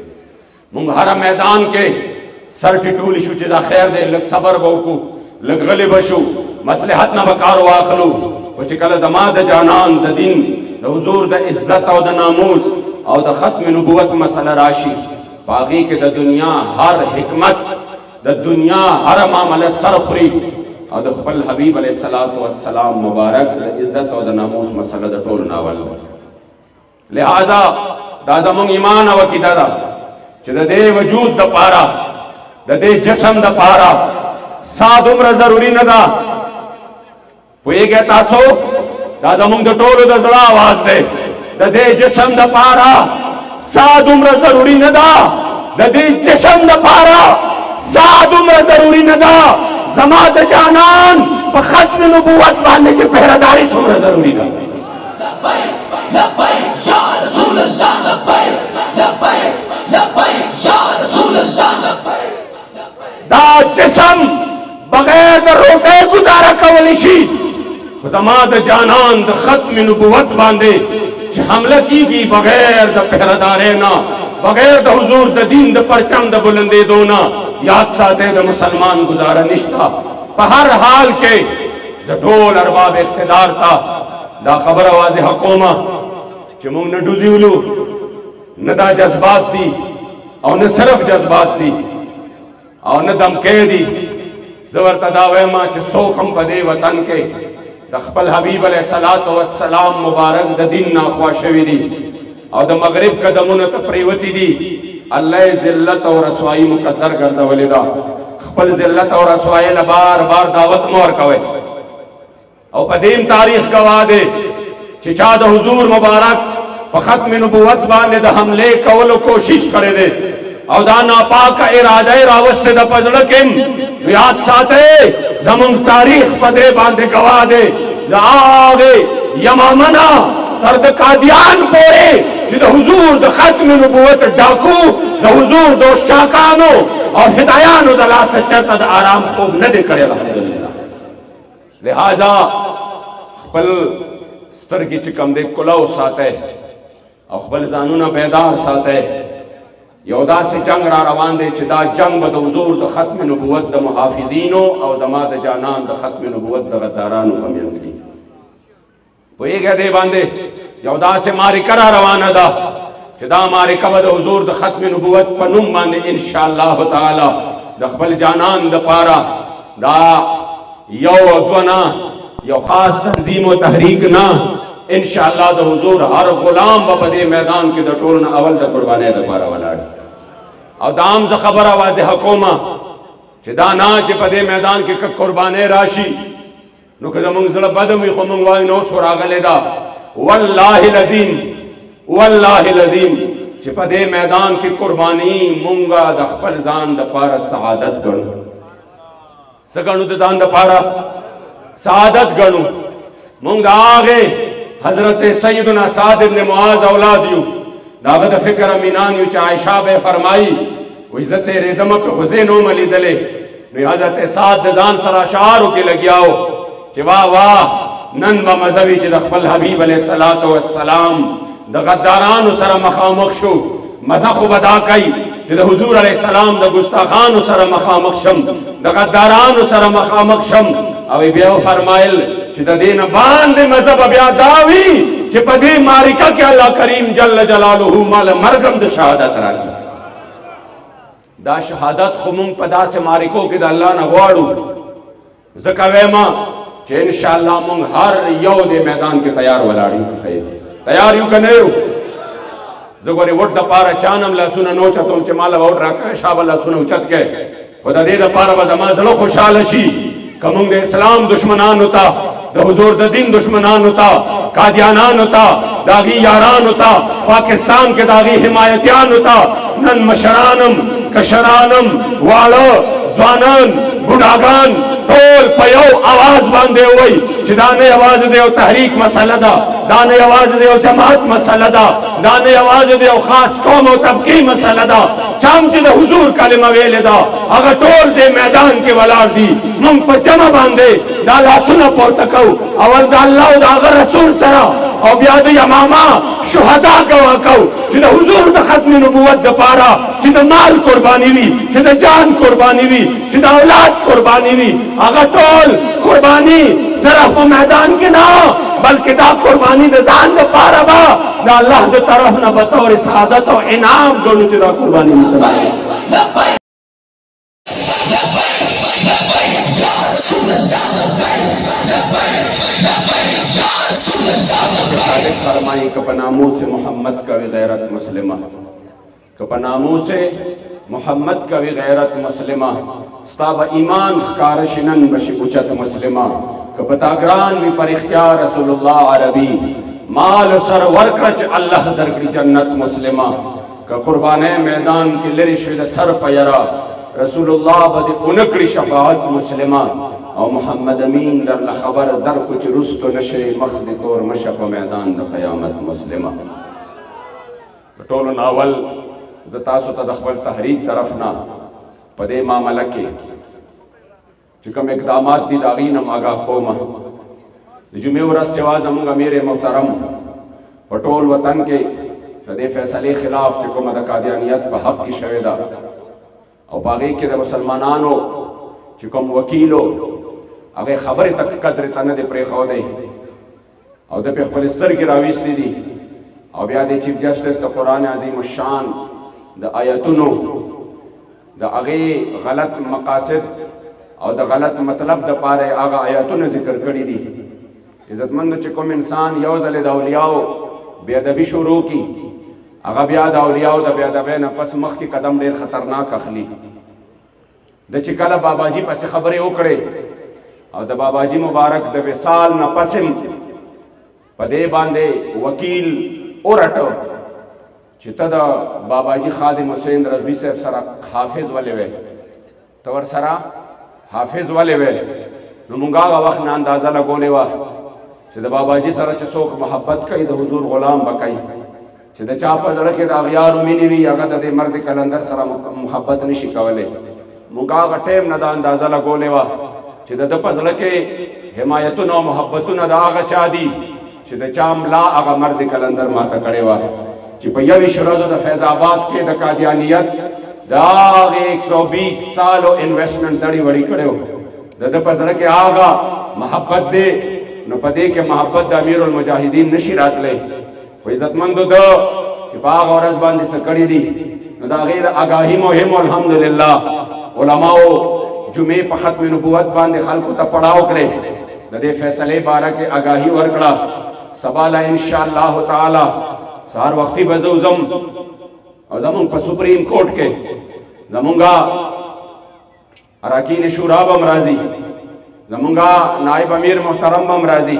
مونږ هر میدان کې سر ټیټولی شو چې دا خیر دی لږ صبر به وکړو لږ غلی به شو مصلحت نه به کار واخلو خو چې کله زما د جانان د دین د حضور د عزت او د ناموس او د ختم نبوت مسله راشي په هغې کې د دنیا هر حکمت د دنیا هر معامله سر خوري او د خپل حبیب علیه السلام مبارک د عزت او د ناموس مسله د ټولو نه اول لہذا دا زمونږ ایمان او عقیده ده چې د دې وجود دپاره د دې جسم دپاره ساه دومره ضروري نه ده پوهېږئ تاسو دا زمونږ د ټولو د زړه آواز دی د دې جسم دپاره ساه دومره ضروري نه ده د دې جسم دپاره ساه دومره ضروري نه ده زما د جانان په ختم نبوت باندې چې پهرداري څومره ضروري ده لبیک لبیک یا رسول اللہ لبیک لبیک لبیک یا رسول اللہ لبیک دا جسم بغیر د روټۍ گزاره کولی شي خو زما د جانان د ختم نبوت باندې چې حمله کیږي بغیر د پهردارۍ نه بغیر د حضور د دین د پرچم د بلندېدو نه یاد ساتئ د مسلمان گزاره نشته په هر حال کې زه ټول ارباب اقتدار ته دا خبره واضحه کومه چې موږ نه ډوزیولو نه دا جذبات دي او نه صرف جذبات دي او نه دمکې دي زه ورته دا وایم چې څوک هم په دې وطن کې د خپل حبیب علیه السلام مبارک د دین نه خوا شوي دي او د مغرب قدمونو ته پریوتی دي الله ذلت او رسوایی مقدر ګرځولې ده خپل ذلت او رسوایی له بار بار دعوت مو ورکوئ او په دې تاریخ گواه دی چې چا د حضور مبارک په ختم نبوت باندې د حملې کولو کوشش کړی دی او دا ناپاکه اراده یې راوستې ده په زړه کې یاد ساتئ زموږ تاریخ په دې باندې گواه دی د هغې یمامه نه تر د قادیان پورې چې د حضور د ختم نبوت ډاکو د حضور دوستچاکانو او فدایانو د لاسه چرته د آرام خوب نه دی کړی الحمدلله لہذا خپل سترګې چې کوم دی کلاو ساتئ او خپل ځانونه بیدار ساتئ یو داسې جنگ را روان دی چې دا جنگ به د حضور د ختم نبوت د محافظینو او زما د جانان د ختم نبوت د غدارانو په منځ کې پوهېږئ دې باندې یو داسې معرکه را روانه ده چې دا معرکه به د حضور د ختم نبوت په نوم باندې انشاءالله تعالی د خپل جانان دپاره دا یو دوه نه یو خاص تنظیم و تحریک نه انشاءالله د حضور هر غلام به په دې میدان کې د ټولو نه اول د قربانۍ دپاره ولاړ او دا هم زه خبره واضحه کومه چې دا نه چې په دې میدان کې که قربانۍ راشي نو که زمونږ زړه بد وي خو مونږ وایو نو اوس خو راغلی ده والله العظیم چې په دې میدان کې قرباني مونږه د خپل ځان دپاره سعادت ګڼو څه ګڼو د ځان دپاره سعادت ګڼو مونږ د هغې حضرت سیدنا سعد ابن معاذ اولاد یو د هغه د فکر امینان یو چې عایشه به یې فرمایي وایي زه تېرېدمه پرې خو زه نه ومه لیدلې نو حضرت سعد د ځان سره اشعارو کې لګیا و چې واه واه نن به مزه وي چې د خپل حبیب علیه السلام د غدارانو سره مخامخ شو مزه خو به دا کوي چې د حضور علیه السلام د ګستاخانو سره مخامخ شم د غدارانو سره مخامخ شم او بیا فرمایل چې د دې نه باندې مزه به بیا دا وي چې په دې معرکه کې الله کریم جل جلاله مال مرګ هم د شهادت راکړي دا شهادت خو مونږ په داسې معرکو کې د الله نه غواړو ځکه وایم چې انشاءالله مونږ هر یو دې میدان کې تیار ولاړ یو تیار یو که نه یو زګوري وټ د پاره چانم لاسونه نو چتم چې مال وټ راکړه شابه لاسونه اوچت کې خدا دې د پاره به زما زړه خوشاله شي کوم د اسلام دشمنان ہوتا د حضور د دین دشمنان ہوتا قادیانان ہوتا داغي یاران ہوتا پاکستان کے داغي حمایتیان ہوتا نن مشرانم کشرانم والو ځوانان بوډاګان ټول په یو आवाज باندې وای چې دا نه आवाज دی او تحریک مسله ده دا نه आवाज دی او جماعت مسله ده دا نه आवाज دی او خاص قوم او طبقه مسله ده چام چې د حضور کلمه ویل ده هغه ټول دې میدان کې ولاړ دي موږ په جمع باندې دا لاسونه پورته کوو اول د الله او د هغه رسول سره او بیا د یمامه شهدا گوا کوو چې د حضور د ختم نبوت دپاره چې د مال قرباني وي چې د جان قرباني وي چې د اولاد قرباني وي هغه ټول قرباني صرف په میدان کې نه بلکې دا قرباني د ځان دپاره به د الله د طرف نه به طور سعادت او انعام ګڼو چې دا قرباني فرمائیں کہ پنامو سے محمد کا بھی غیرت مسلمہ کہ پنامو سے محمد کا بھی غیرت مسلمہ ستاب ایمان خکارشنن بشی اچت مسلمہ کہ پتاگران بھی پر اختیار رسول اللہ عربی مال سر ورکرچ اللہ درگری جنت مسلمہ کہ قربان میدان کی لرشد سر پیرا رسول اللہ بدی انکری شفاعت مسلمہ او محمد امین در لخبر در کچھ رست و نشر مخد طور مشق و میدان در قیامت مسلمہ طول ناول زتاسو تدخبر تحریک طرفنا پدے معاملکی چکم اقدامات دی داغینم آگاہ قومہ جمعی و رس چواز امونگا میرے محترم پٹول وطن کے دے فیصلے خلاف چکم دا قادیانیت پا حق کی شویدہ او باغی کے دا مسلمانانو چکم وکیلو اگر خبر تک قدر تنه دے پریخو دے او دے پی خبرستر کی راویس دی او بیا دے چیف جسٹس دا قرآن عظیم الشان دا آیتونو دا اغی غلط مقاصد او دا غلط مطلب دا پارے آغا آیتونو ذکر کری دی عزت مند چکم انسان یوزل دا اولیاء بیادبی شروع کی اغا بیا دا اولیاء دا بیادبین پس مخ کی قدم دیر خطرناک اخلی دا چکل بابا جی پس خبرے اکڑے او د بابا جی مبارک د وصال نه پسم پدې باندې وکیل اورټو چې ته د بابا جی خادم حسین رضوی صاحب سره حافظ ولې وې تور سره حافظ ولې وې نو مونږ هغه وخت نه اندازه لګولې وه چې د بابا جی سره چې څوک محبت کوي د حضور غلام به کوي چې د چا په زړه کې د اغیارو مینې وي هغه د دې مرد کلندر سره محبت نشي کولی مونږ هغه ټیم نه دا اندازه لګولې وه چې د پزړه کې حمایتونه او محبتونه د هغه چا دي چې د چا ملا هغه مرد کلندر ماته کړې وه چې په یوې ورځو د فیض آباد کې د قادیانیت د هغې 120 سالو انویسټمنټ دړې وړې کړی و د ده په زړه کې هغه محبت دی نو په دې کې محبت د امیر المجاهدین نشي راتلی خو عزتمندو ده چې په هغه ورځ باندې څه کړي دي نو د هغې د آګاهي مهم الحمدلله علماو جمعه په ختم نبوت باندې خلکو ته پړاو کړي د دې فیصلې باره کې آگاهي ورکړه سبا لا ان شاء الله تعالی سهار وختي به زه وځم او زمونږ په سپریم کورټ کې زمونږه اراکین شورا به هم راځي زمونږه نائب امیر محترم به هم راځي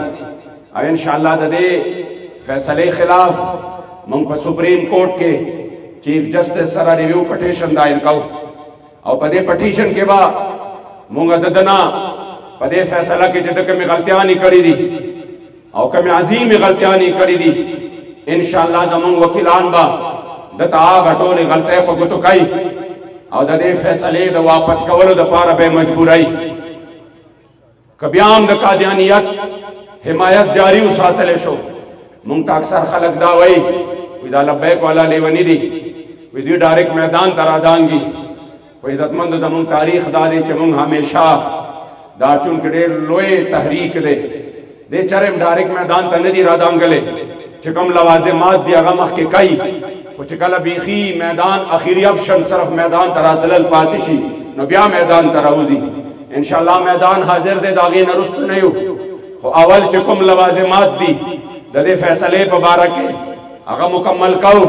او ان شاء الله د دې فیصلې خلاف مونږ په سپریم کورټ کې چیف جسټس سره ریویو پټیشن دایر کوو او په دې پټیشن کې به مونږ د دنا په دې فیصله کې چې د کومې غلطیانې کړې دي او کومې عظیمې غلطیانې کړې دي ان شاء الله زمونږ وکیلان به دته هغه ټولې غلطۍ په ګوتو کوي او د دې فیصلې د واپس کولو دپاره به یې مجبوروي که بیا هم د قادیانیت حمایت جاري وساتلی شو مونږ ته اکثر خلک دا وایي وایي دا لبیک والا لیوني دي وایي دوی ډایرکټ میدان ته رادانګي و عزتمند زمون تاریخ دا دی چې مونږ همیشه دا چونکې ډېر لوی تحریک دی دې چرم ډایرکټ میدان ته نه دي رادانګلی چې کوم لوازمات دي هغه مخکې کوي خو چې کله بیخي میدان اخیری اپشن صرف میدان ته راتلل پاتې شي نو بیا میدان ته راوځي انشاءالله میدان حاضر دی د هغې نه رستو نه یو خو اول چې کوم لوازمات دي د دې فیصلې په باره کې هغه مکمل کوو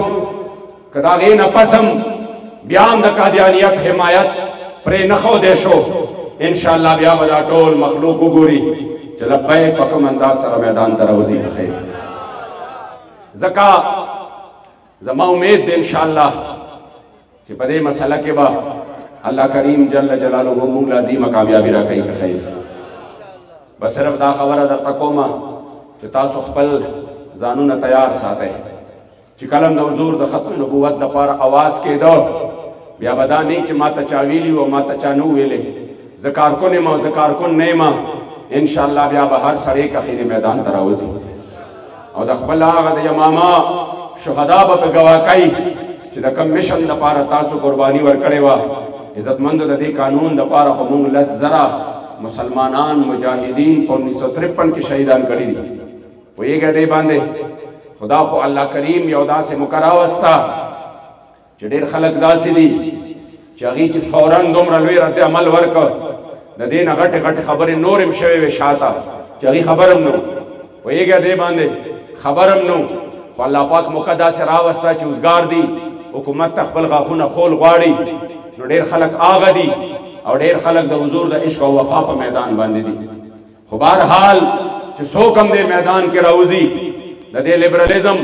کدا غي نه پسم بیان د قادیانیت حمایت پرې نه خو دې شو ان شاء الله بیا به ټول مخلوق وګوري چې لبیک په کوم انداز سره میدان ته راوځي بخیر. ځکه زما امید دی ان شاء الله چې په دې مسله کې به الله کریم جل جلاله موږ لازمه کامیابی راکړي که خیر. بس صرف دا خبره درته کومه چې تاسو خپل ځانونه تیار ساتئ چې کلم د حضور د ختم نبوت دپاره اواز کېده بیا به دا نه چې ما ته چا ویلي و ما ته چا نه ویلې زه کارکن یم او زه کارکن نه یم انشاءالله بیا به هر سړی کخیرې میدان ته راوځي او د خپل هغه د یماما شهدا به په ګواه کوي چې د کوم مشن دپاره تاسو قرباني ورکړې وه عزتمندو د دې قانون دپاره خو موږ 10,000 مسلمانان مجاهدین په 1953 کې شهیدان کړي دي پوهېږئ دې باندې خدا خو الله کریم یو داسې مقرره وسته چې ډېر خلک داسې دي چې هغې چې فوراً دومره لوی رد عمل ورکړ د دې نه غټې غټې خبرې نور هم شوې وې شاته چې هغې خبر هم نه پوهېږئ دې باندې خبر هم نه خو الله پاک موقع داسې راوسته چې اوزګار دي حکومت ته خپل غاښونه خول غواړي نو ډېر خلک هغه دي او ډېر خلک د حضور د عشق او وفا په میدان باندې دي خو بهرحال چې څوک هم دې میدان کې راوځي د دې لیبرالېزم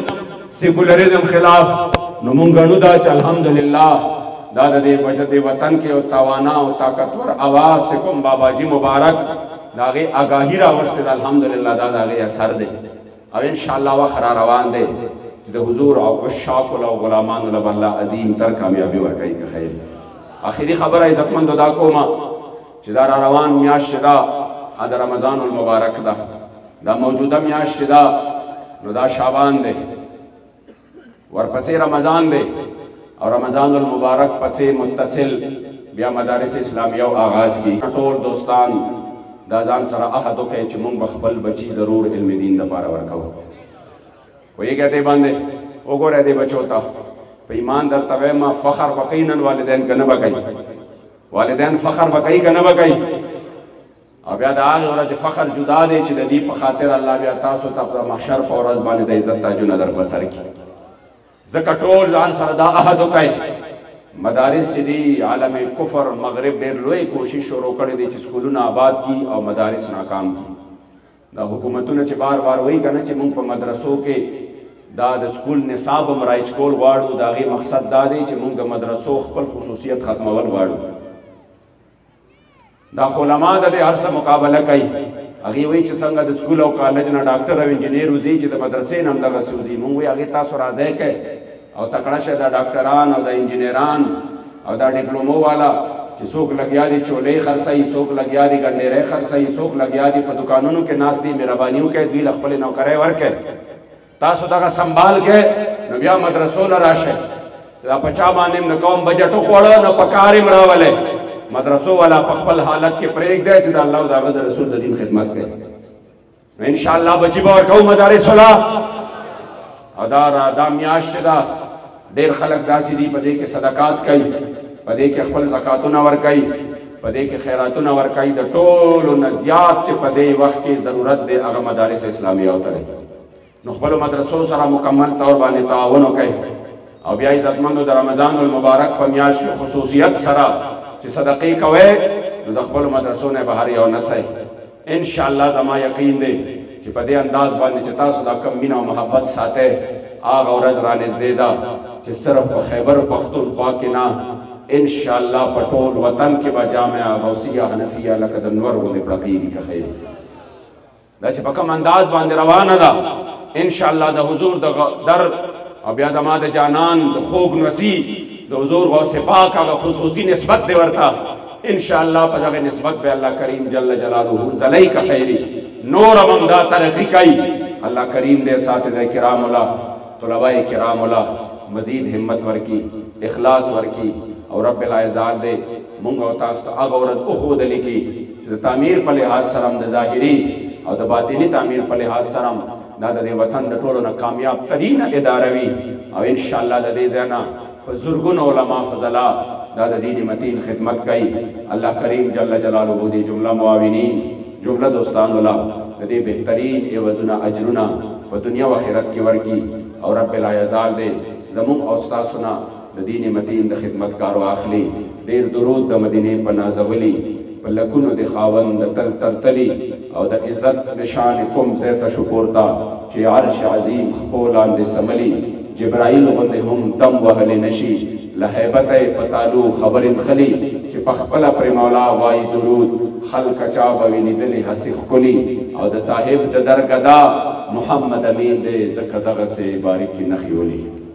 سیکولرېزم خلاف نو مونږ ګڼو دا چې الحمدلله دا د دې وطن کې یو توانا او طاقتور اواز چې کوم باباجي مبارک د هغې آګاهي راوستې ده الحمدلله دا د هغې اثر دی او انشاءالله وخت را روان دی چې د حضور او عشاقو له او غلامانو له به الله عظیم تر کامیابي ورکوي که خیر. آخري خبره عزتمندو دا کومه چې دا را روان میاشت چې دا د رمضان المبارک ده دا موجوده میاشت چې ده نو دا شعبان دی ورپسې رمضان دی او رمضان المبارک پسې متصل بیا مدارس اسلامیه او آغاز کی ټول دوستان دا ځان سره عهد وکړئ چې موږ به خپل بچي ضرور علم دین دپاره ورکوو پوهېږئ دې باندې وګورئ دې بچو ته په ایمان درته وایم فخر به کوي نن والدین که نه به کوي والدین فخر به کوي که نه به کوي او بیا د هغې ورځې فخر جدا دی چې د دې په خاطر الله بیا تاسو ته په محشر په ورځ باندې د عزت تاجونه در په سر کړي ځکه ټول ځان سره دا عهد وکړئ مدارس چې دي عالم کفر مغرب ډېر لوی کوشش شروع کړی دی چې سکولونه آباد کړي او مدارس ناکام کړي دا حکومتونه چې بار بار وایي که نه چې موږ په مدرسو کې دا د سکول نصاب هم رایج کول غواړو د هغې مقصد دا دی چې موږ د مدرسو خپل خصوصیت ختمول غواړو دا خو علما د دې هر څه مقابله کوي هغې وایي چې څنګه د سکول او کالج نه ډاکټر او انجینیر وځي چې د مدرسې نه هم دغسې وځي مونږ وایي هغې تاسو راځئ کوئ او تکړه شئ دا ډاکټران او د انجینران او دا ډیپلومو والا چې څوک لګیا دي چولې خرڅوي څوک لګیا دي ګنډېرۍ خرڅوي څوک لګیا دي په دوکانونو کې ناست دي مهرباني وکړئ دوی له خپلې نوکرۍ ورکړئ تاسو دغه سنبال کړئ نو بیا مدرسو له راشئ دا په چا باندې هم نه کوم بجټ وخوړه نو په کار هم راولئ مدرسو والا په خپل حالت کې پرېږدئ چې د الله او د هغه د رسول د دین خدمت کوي نو انشاءالله بچي به ورکوو مدارس والا او دا میاشت چې ده ډېر خلک داسې دي په دې کې صدقات کوي په دې کې خپل زکاتونه ورکوي په دې کې خیراتونه ورکوي د ټولو نه زیات چې په دې وخت کې ضرورت دی هغه مدارس اسلامیه ته دی نو خپلو مدرسو سره مکمل طور باندې تعاون وکړئ او بیا عزتمندو د رمضان المبارک په میاشت کې خصوصیت سره چې صدقې کوئ نو د خپلو مدرسو نه بهر یو نسئ انشاءالله زما یقین دی چې په دې انداز باندې چې تاسو دا کم مینه او محبت ساتئ هغه ورځ را نږدې ده چې صرف په خیبر پښتونخوا کې نه انشاءالله په ټول وطن کې به جامعه غوثیه حنفیه لکه د نور غوندې پړقېږي که خیر دا چې په کوم انداز باندې روانه ده انشاءالله د حضور د در او بیا زما د جانان د خوږ نسی د حضور غوث پاک هغه خصوصي نسبت دی ورته انشاءالله په دغه نسبت به الله کریم جل جلاله زلی که خیري نور هم دا ترقی کوي الله کریم دې اساتذه کرام الله طلباء کرام الله مزید همت ورکی اخلاص ورکی او رب العزت دې مونږ او تاسو ته هغه ورځ وښودلې کې چې د تعمیر په لحاظ سره د ظاهري او د باطني تعمیر په لحاظ سره دا د وطن د ټولو نه کامیاب ترین اداره وي او انشاءالله د دې ځای نه په زرګونو علما فضلا دا د دین متین خدمت کوي الله کریم جل جلاله دې جمله معاونین جمله دوستان الله د دې بهترین عوضونه اجرونه په دنیا او آخرت کې ورکي او رب العزت دې زموږ او ستاسو نه د دین متین د خدمتکارو اخلي ډېر درود د مدینې په نازولي په لکونو د خاوند د تل ترتلي او د عزت نشان کوم ځای ته شو پورته چې عرش عظیم خپو لاندې سملي جبرائیل غوندې هم دم وهلی نشي له هیبته یې په تالو خبرې نښلي چې په خپله پرې مولا وایي درود خلک چا به وي لیدلي هسې ښکلي او د صاحب د درګدا محمد امین دی ځکه دغسې باریکې نښې ولي